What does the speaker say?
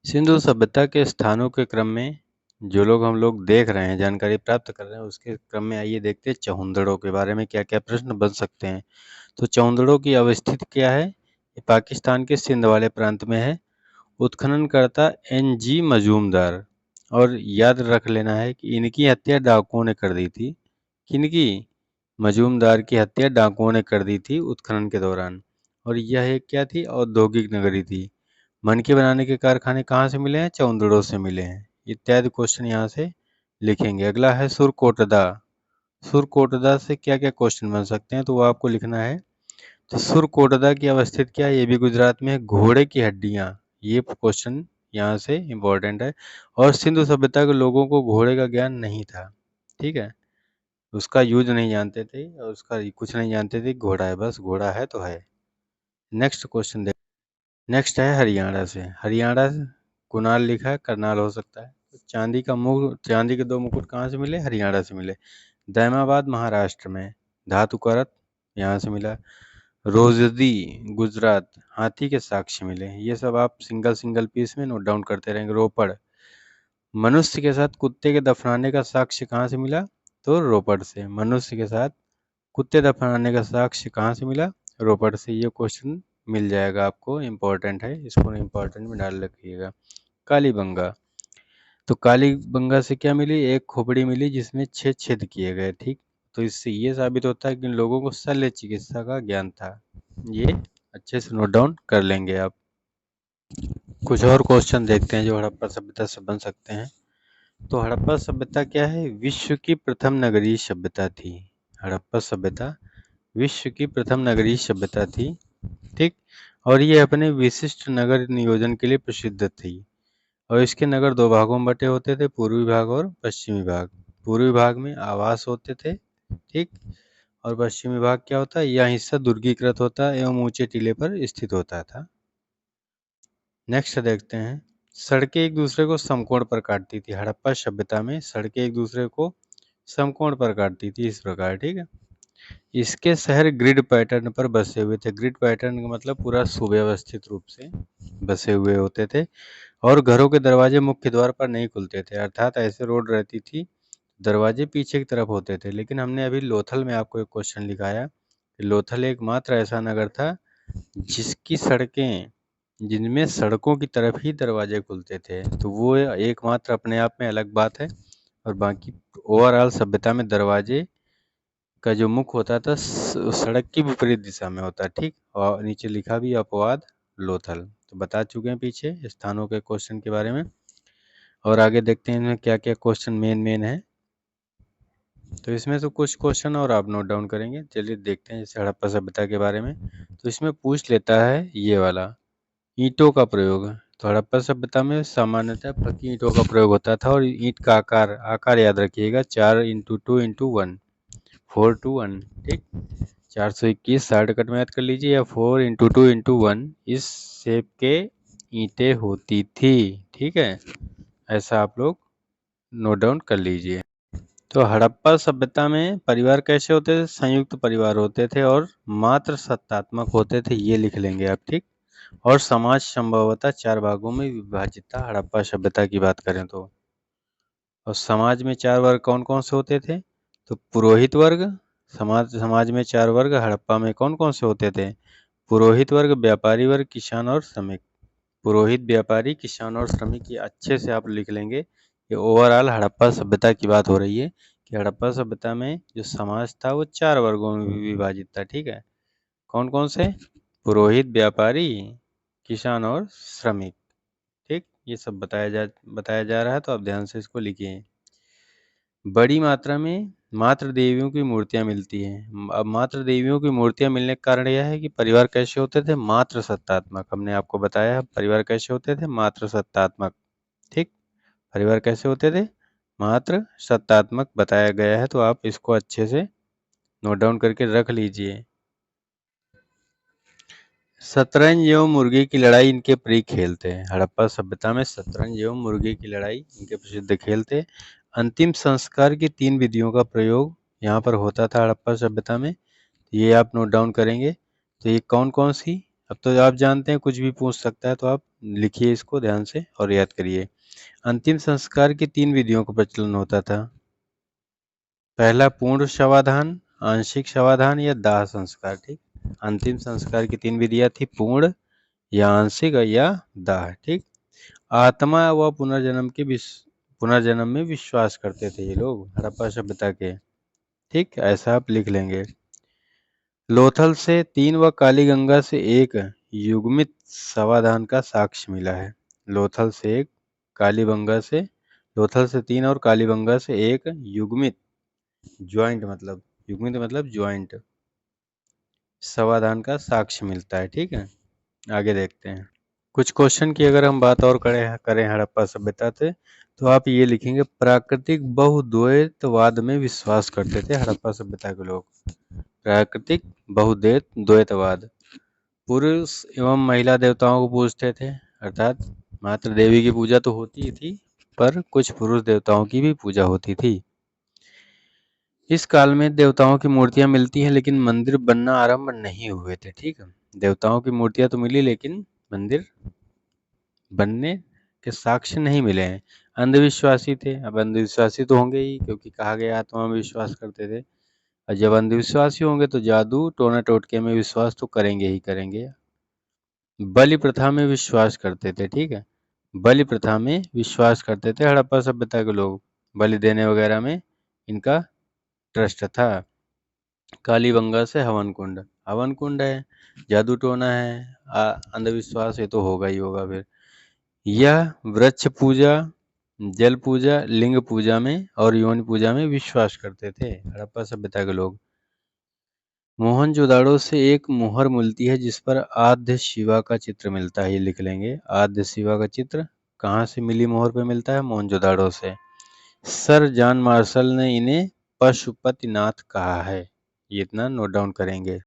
सिंधु सभ्यता के स्थानों के क्रम में जो लोग हम लोग देख रहे हैं, जानकारी प्राप्त कर रहे हैं, उसके क्रम में आइए देखते हैं चौहंदड़ों के बारे में क्या क्या प्रश्न बन सकते हैं। तो चौहंदड़ों की अवस्थिति क्या है? ये पाकिस्तान के सिंध वाले प्रांत में है। उत्खननकर्ता NG मजूमदार। और याद रख लेना है कि इनकी हत्या डाकुओं ने कर दी थी। किनकी? मजूमदार की हत्या डाकुओं ने कर दी थी उत्खनन के दौरान। और यह एक क्या थी? औद्योगिक नगरी थी। मनके बनाने के कारखाने कहाँ से मिले हैं? चौंदड़ों से मिले हैं। इत्यादि क्वेश्चन यहाँ से लिखेंगे। अगला है सुरकोटदा। सुरकोटदा से क्या क्या क्वेश्चन बन सकते हैं, तो वो आपको लिखना है। तो सुरकोटदा की अवस्थित क्या है? ये भी गुजरात में है। घोड़े की हड्डियाँ, ये क्वेश्चन यहाँ से इम्पोर्टेंट है। और सिंधु सभ्यता के लोगों को घोड़े का ज्ञान नहीं था, ठीक है, उसका यूज नहीं जानते थे और उसका कुछ नहीं जानते थे। घोड़ा है, बस घोड़ा है तो है। नेक्स्ट क्वेश्चन देख। नेक्स्ट है हरियाणा से। हरियाणा से कुणाल लिखा है, करनाल हो सकता है। चांदी का चांदी के 2 मुकुट कहाँ से मिले? हरियाणा से मिले। दैमाबाद महाराष्ट्र में। धातु करत यहाँ से मिला। रोजदी गुजरात, हाथी के साक्ष्य मिले। ये सब आप सिंगल सिंगल पीस में नोट डाउन करते रहेंगे। रोपड़, मनुष्य के साथ कुत्ते के दफनाने का साक्ष्य कहाँ से मिला? तो रोपड़ से। मनुष्य के साथ कुत्ते दफनाने का साक्ष्य कहाँ से मिला? रोपड़ से। ये क्वेश्चन मिल जाएगा आपको, इम्पोर्टेंट है, इसको इम्पोर्टेंट में डाल रखिएगा। कालीबंगा, तो कालीबंगा से क्या मिली? एक खोपड़ी मिली जिसमें 6 छेद किए गए, ठीक। तो इससे ये साबित होता है कि इन लोगों को शल्य चिकित्सा का ज्ञान था। ये अच्छे से नोट डाउन कर लेंगे आप। कुछ और क्वेश्चन देखते हैं जो हड़प्पा सभ्यता से बन सकते हैं। तो हड़प्पा सभ्यता क्या है? विश्व की प्रथम नगरीय सभ्यता थी। हड़प्पा सभ्यता विश्व की प्रथम नगरीय सभ्यता थी, ठीक। और ये अपने विशिष्ट नगर नियोजन के लिए प्रसिद्ध थी। और इसके नगर 2 भागों में बटे होते थे, पूर्वी भाग और पश्चिमी भाग। पूर्वी भाग में आवास होते थे, ठीक। और पश्चिमी भाग क्या होता है? यह हिस्सा दुर्गीकृत होता एवं ऊंचे टीले पर स्थित होता था। नेक्स्ट देखते हैं। सड़कें एक दूसरे को समकोण पर काटती थी। हड़प्पा सभ्यता में सड़कें एक दूसरे को समकोण पर काटती थी, इस प्रकार, ठीक है। इसके शहर ग्रिड पैटर्न पर बसे हुए थे। ग्रिड पैटर्न का मतलब पूरा सुव्यवस्थित रूप से बसे हुए होते थे। और घरों के दरवाजे मुख्य द्वार पर नहीं खुलते थे, अर्थात ऐसे रोड रहती थी, दरवाजे पीछे की तरफ होते थे। लेकिन हमने अभी लोथल में आपको एक क्वेश्चन लिखाया कि लोथल एकमात्र ऐसा नगर था जिसकी सड़कें जिनमें सड़कों की तरफ ही दरवाजे खुलते थे। तो वो एकमात्र अपने आप में अलग बात है। और बाकी ओवरऑल सभ्यता में दरवाजे का जो मुख होता था सड़क की विपरीत दिशा में होता है, ठीक। और नीचे लिखा भी अपवाद लोथल। तो बता चुके हैं पीछे स्थानों के क्वेश्चन के बारे में। और आगे देखते हैं इनमें क्या क्या क्वेश्चन मेन है। तो इसमें से कुछ क्वेश्चन और आप नोट डाउन करेंगे। चलिए देखते हैं जैसे हड़प्पा सभ्यता के बारे में। तो इसमें पूछ लेता है ये वाला, ईंटों का प्रयोग। तो हड़प्पा सभ्यता में सामान्यतः पक्की ईंटों का प्रयोग होता था। और ईंट का आकार याद रखिएगा, 4x2x1, 4:1, ठीक। 421 शॉर्ट कट में याद कर लीजिए, या 4x2x1 इस शेप के ईंटें होती थी, ठीक है। ऐसा आप लोग नोट डाउन कर लीजिए। तो हड़प्पा सभ्यता में परिवार कैसे होते थे? संयुक्त परिवार होते थे और मात्र सत्तात्मक होते थे, ये लिख लेंगे आप, ठीक। और समाज संभवतः 4 भागों में विभाजित था हड़प्पा सभ्यता की बात करें तो। और समाज में 4 वर्ग कौन कौन से होते थे? तो पुरोहित वर्ग, समाज में 4 वर्ग हड़प्पा में कौन कौन से होते थे? पुरोहित वर्ग, व्यापारी वर्ग, किसान और श्रमिक। पुरोहित, व्यापारी, किसान और श्रमिक, ये अच्छे से आप लिख लेंगे। ये ओवरऑल हड़प्पा सभ्यता की बात हो रही है कि हड़प्पा सभ्यता में जो समाज था वो 4 वर्गों में विभाजित था, ठीक है। कौन कौन से? पुरोहित, व्यापारी, किसान और श्रमिक, ठीक। ये सब बताया जा रहा है, तो आप ध्यान से इसको लिखिए। बड़ी मात्रा में मात्र देवियों की मूर्तियां मिलती हैं। अब मात्र देवियों की मूर्तियां मिलने का कारण यह है कि परिवार कैसे होते थे? मात्र सत्तात्मक। हमने आपको बताया परिवार कैसे होते थे? मात्र सत्तात्मक, ठीक। परिवार कैसे होते थे? मात्र सत्तात्मक बताया गया है, तो आप इसको अच्छे से नोट डाउन करके रख लीजिए। शतरंज एवं मुर्गे की लड़ाई इनके प्रिय खेल थे। हड़प्पा सभ्यता में शतरंज एवं मुर्गे की लड़ाई इनके प्रसिद्ध खेल थे। अंतिम संस्कार की 3 विधियों का प्रयोग यहाँ पर होता था हड़प्पा सभ्यता में, ये आप नोट डाउन करेंगे। तो ये कौन कौन सी अब तो आप जानते हैं कुछ भी पूछ सकता है, तो आप लिखिए इसको ध्यान से और याद करिए। अंतिम संस्कार की 3 विधियों का प्रचलन होता था। पहला पूर्ण शवाधान, आंशिक शवाधान या दाह संस्कार। ठीक, अंतिम संस्कार की 3 विधियां थी, पूर्ण या आंशिक या दाह। ठीक, आत्मा व पुनर्जन्म में विश्वास करते थे ये लोग हड़प्पा सभ्यता के। ठीक, ऐसा आप लिख लेंगे। लोथल से 3 व कालीगंगा से 1 युग्मित शवाधान का साक्ष्य मिला है। लोथल से 1, लोथल से 3 और कालीबंगा से 1 युग्मित मतलब ज्वाइंट शवाधान का साक्ष्य मिलता है। ठीक है, आगे देखते हैं। कुछ क्वेश्चन की अगर हम बात और करें हड़प्पा सभ्यता से, तो आप ये लिखेंगे, प्राकृतिक बहुद्वैतवाद में विश्वास करते थे हड़प्पा सभ्यता के लोग। प्राकृतिक बहुद्वैतवाद, पुरुष एवं महिला देवताओं को पूजते थे, अर्थात मात्र देवी की पूजा तो होती ही थी, पर कुछ पुरुष देवताओं की भी पूजा होती थी। इस काल में देवताओं की मूर्तियां मिलती हैं, लेकिन मंदिर बनना आरंभ नहीं हुए थे। ठीक है, देवताओं की मूर्तियां तो मिली, लेकिन मंदिर बनने के साक्ष्य नहीं मिले हैं। अंधविश्वासी थे, अब अंधविश्वासी तो होंगे ही, क्योंकि कहा गया आत्मा में विश्वास करते थे। और जब अंधविश्वासी होंगे तो जादू टोना टोटके में विश्वास तो करेंगे ही करेंगे। बलि प्रथा में विश्वास करते थे। ठीक है, बलि प्रथा में विश्वास करते थे हड़प्पा सभ्यता के लोग, बलि देने वगैरह में इनका ट्रस्ट था। कालीबंगा से हवन कुंड है, जादू टोना है, अंधविश्वास, ये तो होगा ही होगा। फिर यह वृक्ष पूजा, जल पूजा, लिंग पूजा में और योनि पूजा में विश्वास करते थे हड़प्पा सभ्यता के लोग। मोहनजोदाड़ो से एक मोहर मिलती है जिस पर आद्य शिवा का चित्र मिलता है, ये लिख लेंगे। आद्य शिवा का चित्र कहाँ से मिली मोहर पे मिलता है? मोहनजोदाड़ो से। सर जॉन मार्शल ने इन्हें पशुपतिनाथ कहा है, ये इतना नोट डाउन करेंगे।